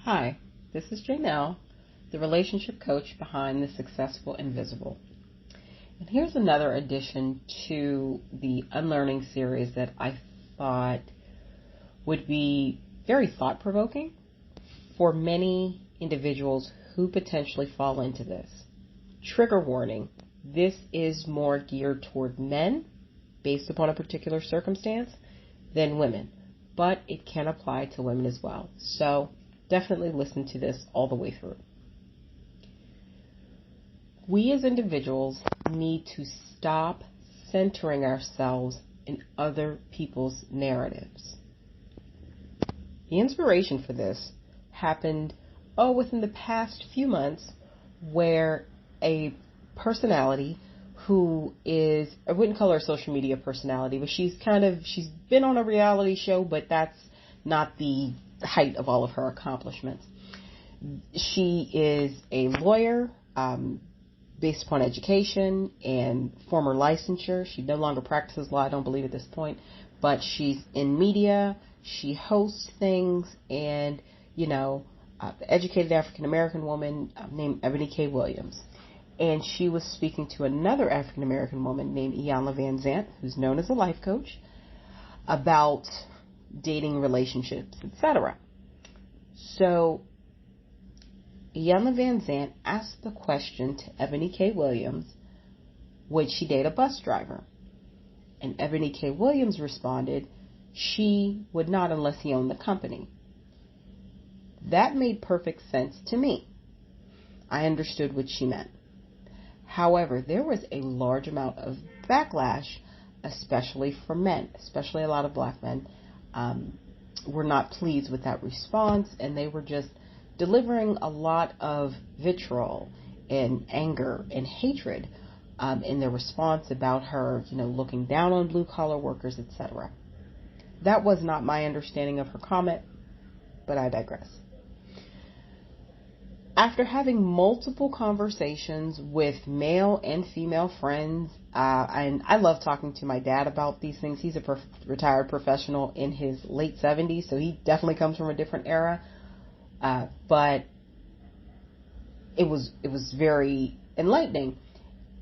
Hi, this is Janelle, the relationship coach behind The Successful Invisible. And here's another addition to the Unlearning series that I thought would be very thought-provoking for many individuals who potentially fall into this. Trigger warning, this is more geared toward men based upon a particular circumstance than women, but it can apply to women as well. So definitely listen to this all the way through. We as individuals need to stop centering ourselves in other people's narratives. The inspiration for this happened, within the past few months, where a personality who is, I wouldn't call her a social media personality, but she's been on a reality show, but that's not the height of all of her accomplishments. She is a lawyer, based upon education and former licensure. She no longer practices law, I don't believe at this point, but she's in media, she hosts things, and, educated African-American woman named Ebony K. And she was speaking to another African-American woman named Iyanla Vanzant, who's known as a life coach, about dating, relationships, etc. So Iyanla Vanzant asked the question to Ebony K. Williams, would she date a bus driver? And Ebony K. Williams responded, she would not unless he owned the company. That made perfect sense to me. I understood what she meant. However, there was a large amount of backlash, especially from men, especially a lot of black men, were not pleased with that response, and they were just delivering a lot of vitriol and anger and hatred in their response about her, looking down on blue-collar workers, etc. That was not my understanding of her comment, but I digress. After having multiple conversations with male and female friends, and I love talking to my dad about these things. He's a retired professional in his late 70s, so he definitely comes from a different era. But it was very enlightening,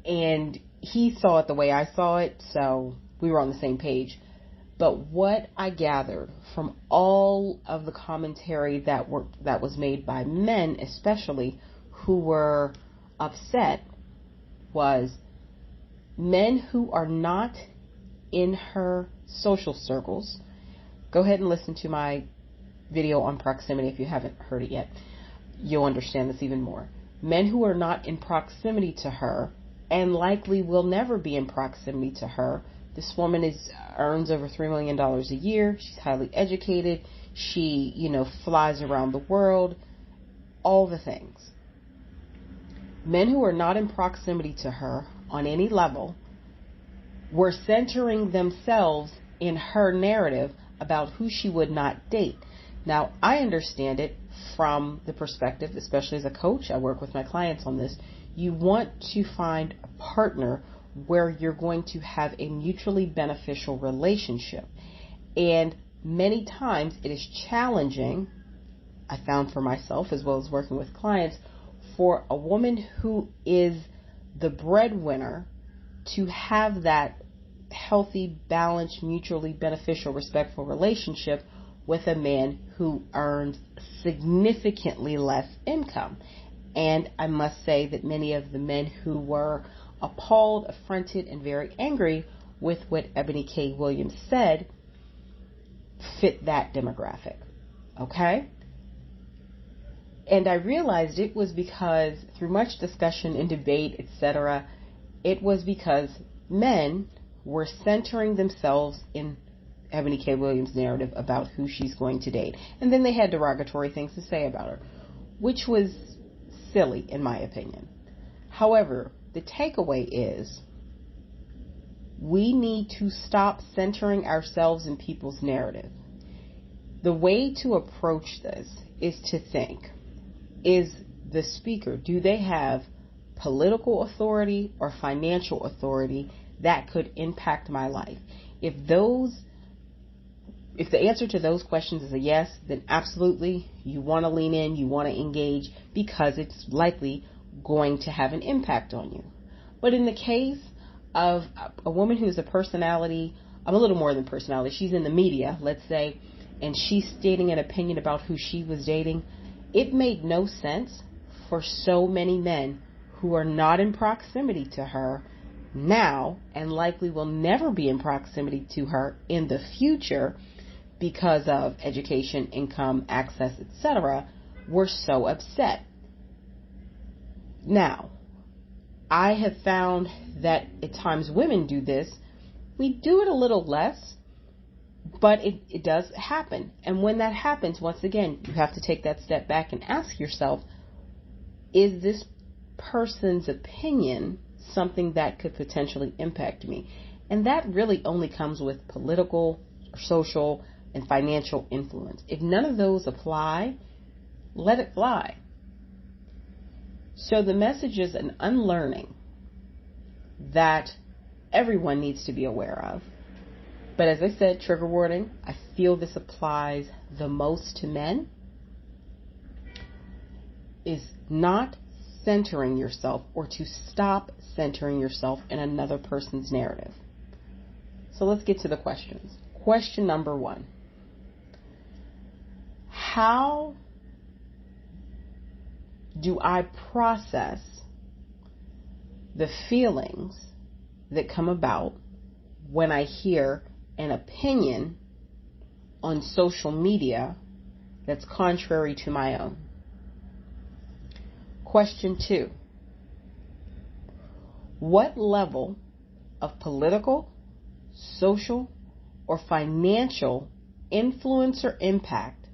and he saw it the way I saw it, so we were on the same page. But what I gathered from all of the commentary that was made by men, especially, who were upset, was men who are not in her social circles. Go ahead and listen to my video on proximity if you haven't heard it yet. You'll understand this even more. Men who are not in proximity to her and likely will never be in proximity to her. This woman earns over $3 million a year. She's highly educated. She, flies around the world. All the things. Men who are not in proximity to her on any level were centering themselves in her narrative about who she would not date. Now, I understand it from the perspective, especially as a coach, I work with my clients on this. You want to find a partner where you're going to have a mutually beneficial relationship. And many times it is challenging, I found for myself as well as working with clients, for a woman who is the breadwinner to have that healthy, balanced, mutually beneficial, respectful relationship with a man who earns significantly less income. And I must say that many of the men who were appalled, affronted, and very angry with what Ebony K. Williams said fit that demographic. Okay? And I realized it was because through much discussion and debate, etc., it was because men were centering themselves in Ebony K. Williams' narrative about who she's going to date. And then they had derogatory things to say about her, which was silly in my opinion. However, the takeaway is we need to stop centering ourselves in people's narrative. The way to approach this is to think, is the speaker, do they have political authority or financial authority that could impact my life? If those If the answer to those questions is a yes, then absolutely you want to lean in, you want to engage, because it's likely going to have an impact on you. But in the case of a woman who's a personality, I'm a little more than personality, she's in the media, let's say, and she's stating an opinion about who she was dating, it made no sense for so many men who are not in proximity to her now and likely will never be in proximity to her in the future because of education, income, access, etc., were so upset. Now, I have found that at times women do this. We do it a little less, but it does happen. And when that happens, once again, you have to take that step back and ask yourself, is this person's opinion something that could potentially impact me? And that really only comes with political, social, and financial influence. If none of those apply, let it fly. So the message is an unlearning that everyone needs to be aware of. But as I said, trigger warning, I feel this applies the most to men, is not centering yourself or to stop centering yourself in another person's narrative. So let's get to the questions. Question number 1. How do I process the feelings that come about when I hear an opinion on social media that's contrary to my own? Question 2. What level of political, social, or financial influence or impact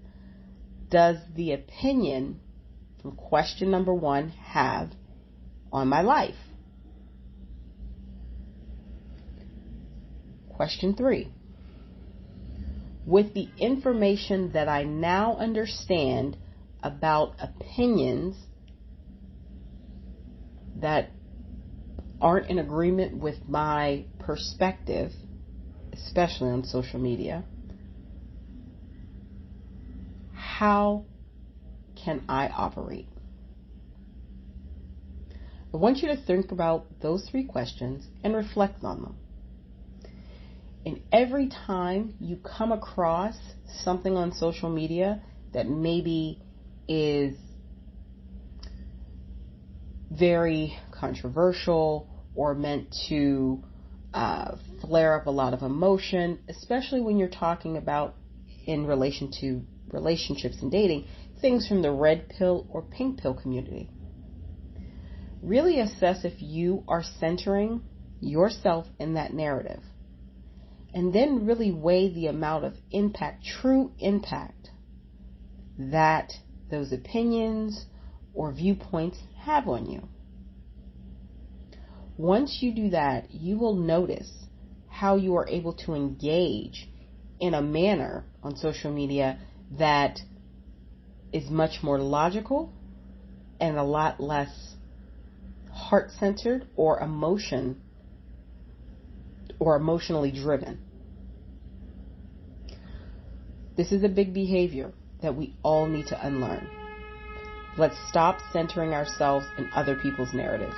does the opinion from question number 1 have on my life? Question 3. With the information that I now understand about opinions that aren't in agreement with my perspective, especially on social media, how can I operate? I want you to think about those 3 questions and reflect on them. And every time you come across something on social media that maybe is very controversial or meant to flare up a lot of emotion, especially when you're talking about in relation to relationships and dating, things from the red pill or pink pill community. Really assess if you are centering yourself in that narrative. And then really weigh the amount of impact, true impact, that those opinions or viewpoints have on you. Once you do that, you will notice how you are able to engage in a manner on social media that is much more logical and a lot less heart-centered or emotionally driven. This is a big behavior that we all need to unlearn. Let's stop centering ourselves in other people's narratives.